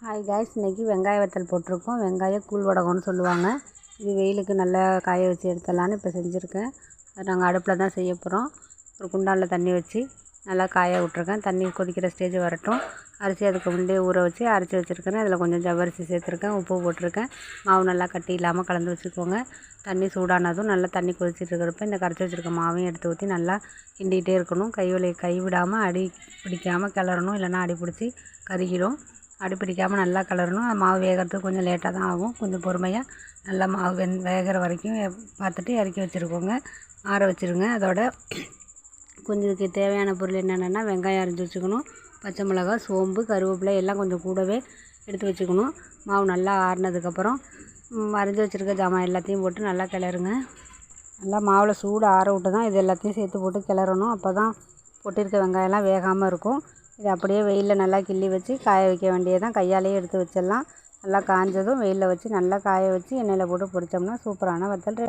Hi guys, இன்றைக்கி வெங்காய வத்தல் போட்டிருக்கோம். வெங்காய கூழ் வடகம்னு சொல்லுவாங்க. இது வெயிலுக்கு நல்லா காய வச்சு எடுத்துடலான்னு இப்போ செஞ்சுருக்கேன். அது நாங்கள் அடுப்பில் தான் செய்ய போகிறோம். ஒரு குண்டானில் தண்ணி வச்சு நல்லா காய விட்ருக்கேன். தண்ணி கொதிக்கிற ஸ்டேஜ் வரட்டும். அரிசி அதுக்கு முன்னே ஊற வச்சு அரைச்சி வச்சுருக்கேன். அதில் கொஞ்சம் ஜவ்வரிசி சேர்த்துருக்கேன், உப்பு போட்டிருக்கேன். மாவு நல்லா கட்டி இல்லாமல் கலந்து வச்சுக்கோங்க. தண்ணி சூடானதும் நல்லா தண்ணி கொதிச்சுட்டு இருக்கிறப்ப இந்த கரைச்சி வச்சுருக்க மாவையும் எடுத்து ஊற்றி நல்லா கிண்டிகிட்டே இருக்கணும். கைவிடாமல் அடி பிடிக்காமல் கிளறணும், இல்லைன்னா அடி பிடிச்சி கருகிடும். அடி பிடிக்காமல் நல்லா கிளறணும். மாவு வேகிறதுக்கு கொஞ்சம் லேட்டாக தான் ஆகும். கொஞ்சம் பொறுமையாக நல்லா மாவு வேகிற வரைக்கும் பார்த்துட்டு இறக்கி வச்சுருக்கோங்க. ஆற வச்சுருங்க. அதோட கொஞ்சம் இதுக்கு தேவையான பொருள் என்னென்னா, வெங்காயம் அரிஞ்சு வச்சுக்கணும், பச்சை மிளகாய், சோம்பு, கருவேப்பிலை எல்லாம் கொஞ்சம் கூடவே எடுத்து வச்சுக்கணும். மாவு நல்லா ஆறினதுக்கப்புறம் அரிஞ்சு வச்சுருக்க ஜாமான் எல்லாத்தையும் போட்டு நல்லா கிளறுங்க. நல்லா மாவில் சூடு ஆற விட்டு தான் இது எல்லாத்தையும் சேர்த்து போட்டு கிளறணும். அப்போ தான் போட்டிருக்க வெங்காயம்லாம் வேகாமல் இருக்கும். இதை அப்படியே வெயிலில் நல்லா கிள்ளி வச்சு காய வைக்க வேண்டியதான். கையாலேயே எடுத்து வச்சிடலாம். நல்லா காஞ்சதும் வெயிலில் வச்சு நல்லா காய வச்சு எண்ணெயில் போட்டு பொரித்தோம்னா சூப்பரான வத்தல்